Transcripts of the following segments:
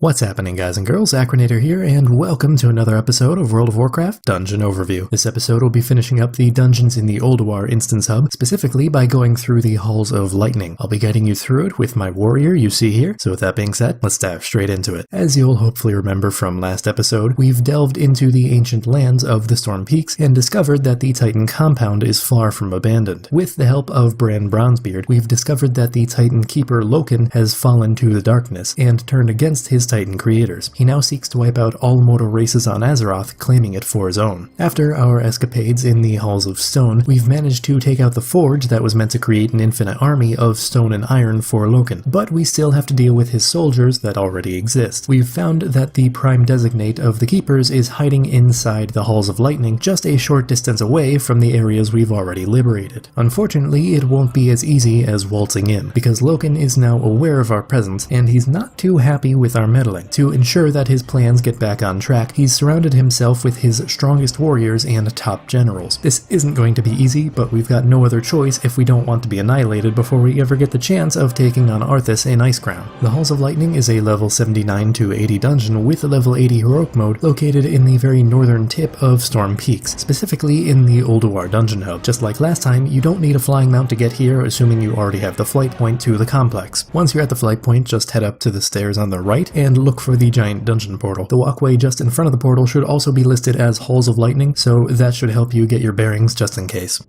What's happening, guys and girls? Acrinator here, and welcome to another episode of World of Warcraft Dungeon Overview. This episode will be finishing up the dungeons in the Ulduar Instance Hub, specifically by going through the Halls of Lightning. I'll be guiding you through it with my warrior you see here, so with that being said, let's dive straight into it. As you'll hopefully remember from last episode, we've delved into the ancient lands of the Storm Peaks and discovered that the Titan compound is far from abandoned. With the help of Bran Bronzebeard, we've discovered that the Titan Keeper Loken has fallen to the darkness and turned against his Titan creators. He now seeks to wipe out all mortal races on Azeroth, claiming it for his own. After our escapades in the Halls of Stone, we've managed to take out the forge that was meant to create an infinite army of stone and iron for Loken, but we still have to deal with his soldiers that already exist. We've found that the Prime Designate of the Keepers is hiding inside the Halls of Lightning, just a short distance away from the areas we've already liberated. Unfortunately, it won't be as easy as waltzing in, because Loken is now aware of our presence, and he's not too happy with our meddling. To ensure that his plans get back on track, he's surrounded himself with his strongest warriors and top generals. This isn't going to be easy, but we've got no other choice if we don't want to be annihilated before we ever get the chance of taking on Arthas in Icecrown. The Halls of Lightning is a level 79 to 80 dungeon with a level 80 heroic mode located in the very northern tip of Storm Peaks, specifically in the Ulduar Dungeon Hub. Just like last time, you don't need a flying mount to get here, assuming you already have the flight point to the complex. Once you're at the flight point, just head up to the stairs on the right and look for the giant dungeon portal. The walkway just in front of the portal should also be listed as Halls of Lightning, so that should help you get your bearings just in case.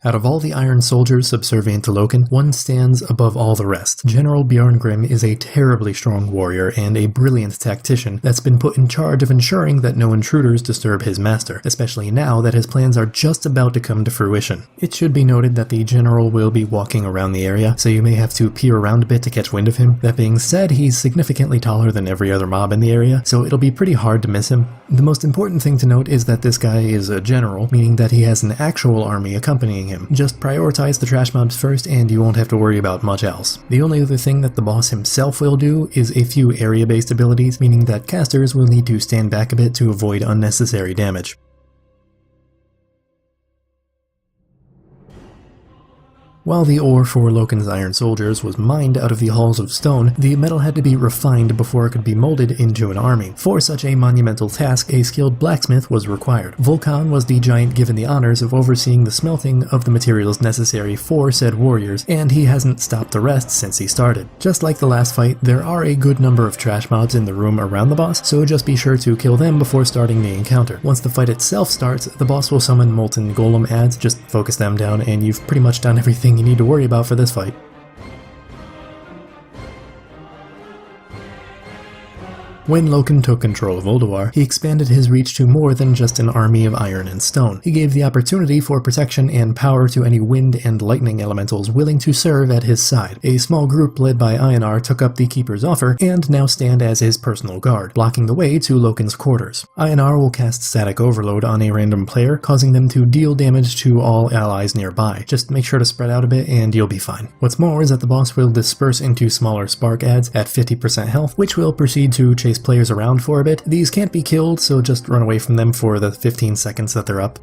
Out of all the Iron Soldiers subservient to Loken, one stands above all the rest. General Bjorngrim is a terribly strong warrior and a brilliant tactician that's been put in charge of ensuring that no intruders disturb his master, especially now that his plans are just about to come to fruition. It should be noted that the general will be walking around the area, so you may have to peer around a bit to catch wind of him. That being said, he's significantly taller than every other mob in the area, so it'll be pretty hard to miss him. The most important thing to note is that this guy is a general, meaning that he has an actual army accompanying him. Just prioritize the trash mobs first and you won't have to worry about much else. The only other thing that the boss himself will do is a few area-based abilities, meaning that casters will need to stand back a bit to avoid unnecessary damage. While the ore for Loken's Iron Soldiers was mined out of the Halls of Stone, the metal had to be refined before it could be molded into an army. For such a monumental task, a skilled blacksmith was required. Volcon was the giant given the honors of overseeing the smelting of the materials necessary for said warriors, and he hasn't stopped the rest since he started. Just like the last fight, there are a good number of trash mobs in the room around the boss, so just be sure to kill them before starting the encounter. Once the fight itself starts, the boss will summon molten golem adds, just focus them down and you've pretty much done everything you need to worry about for this fight. When Loken took control of Ulduar, he expanded his reach to more than just an army of iron and stone. He gave the opportunity for protection and power to any wind and lightning elementals willing to serve at his side. A small group led by Einar took up the Keeper's offer and now stand as his personal guard, blocking the way to Loken's quarters. Einar will cast Static Overload on a random player, causing them to deal damage to all allies nearby. Just make sure to spread out a bit and you'll be fine. What's more is that the boss will disperse into smaller spark adds at 50% health, which will proceed to chase players around for a bit. These can't be killed, so just run away from them for the 15 seconds that they're up.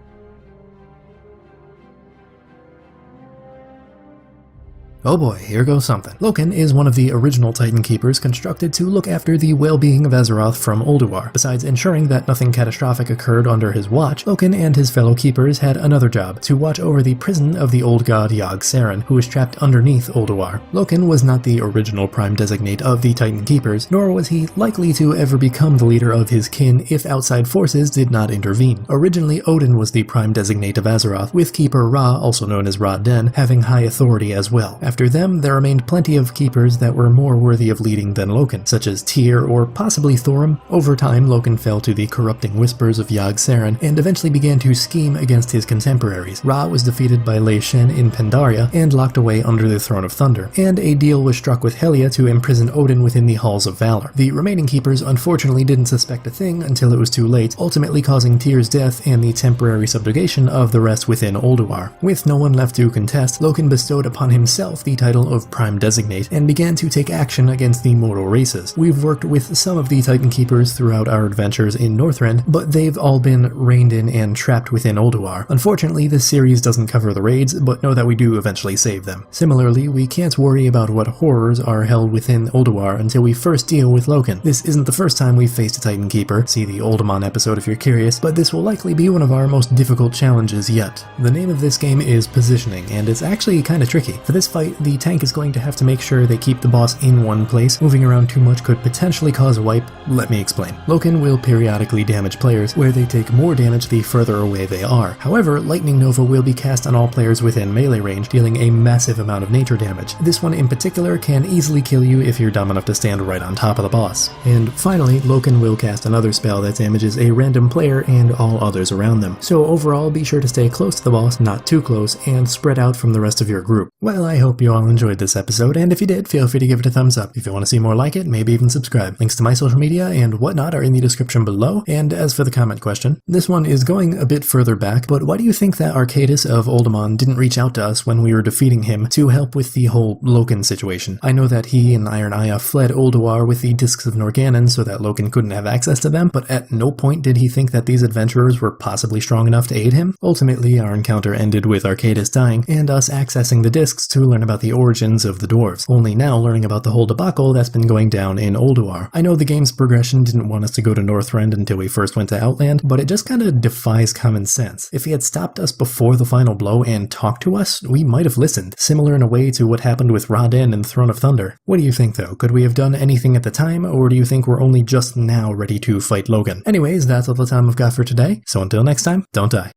Oh boy, here goes something. Loken is one of the original Titan Keepers constructed to look after the well-being of Azeroth from Ulduar. Besides ensuring that nothing catastrophic occurred under his watch, Loken and his fellow Keepers had another job, to watch over the prison of the old god Yogg-Saron, who was trapped underneath Ulduar. Loken was not the original Prime Designate of the Titan Keepers, nor was he likely to ever become the leader of his kin if outside forces did not intervene. Originally, Odin was the Prime Designate of Azeroth, with Keeper Ra, also known as Ra-Den, having high authority as well. After them, there remained plenty of keepers that were more worthy of leading than Loken, such as Tyr or possibly Thorim. Over time, Loken fell to the corrupting whispers of Yogg-Saron and eventually began to scheme against his contemporaries. Ra was defeated by Lei Shen in Pandaria and locked away under the Throne of Thunder, and a deal was struck with Helia to imprison Odin within the Halls of Valor. The remaining keepers unfortunately didn't suspect a thing until it was too late, ultimately causing Tyr's death and the temporary subjugation of the rest within Ulduar. With no one left to contest, Loken bestowed upon himself himself the title of Prime Designate and began to take action against the mortal races. We've worked with some of the Titan Keepers throughout our adventures in Northrend, but they've all been reined in and trapped within Ulduar. Unfortunately, this series doesn't cover the raids, but know that we do eventually save them. Similarly, we can't worry about what horrors are held within Ulduar until we first deal with Loken. This isn't the first time we've faced a Titan Keeper, see the Oldemon episode if you're curious, but this will likely be one of our most difficult challenges yet. The name of this game is Positioning, and it's actually kinda tricky. For this fight, the tank is going to have to make sure they keep the boss in one place. Moving around too much could potentially cause a wipe. Let me explain. Loken will periodically damage players, where they take more damage the further away they are. However, Lightning Nova will be cast on all players within melee range, dealing a massive amount of nature damage. This one in particular can easily kill you if you're dumb enough to stand right on top of the boss. And finally, Loken will cast another spell that damages a random player and all others around them. So overall, be sure to stay close to the boss, not too close, and spread out from the rest of your group. Well, I hope you all enjoyed this episode, and if you did, feel free to give it a thumbs up. If you want to see more like it, maybe even subscribe. Links to my social media and whatnot are in the description below. And as for the comment question, this one is going a bit further back, but why do you think that Arcadis of Oldemon didn't reach out to us when we were defeating him to help with the whole Loken situation? I know that he and Iron Aya fled Ulduar with the Discs of Norgannon so that Loken couldn't have access to them, but at no point did he think that these adventurers were possibly strong enough to aid him. Ultimately, our encounter ended with Arcadis dying and us accessing the discs to learn about the origins of the dwarves, only now learning about the whole debacle that's been going down in Ulduar. I know the game's progression didn't want us to go to Northrend until we first went to Outland, but it just kinda defies common sense. If he had stopped us before the final blow and talked to us, we might have listened, similar in a way to what happened with Rodin and Throne of Thunder. What do you think though? Could we have done anything at the time, or do you think we're only just now ready to fight Logan? Anyways, that's all the time I've got for today, so until next time, don't die.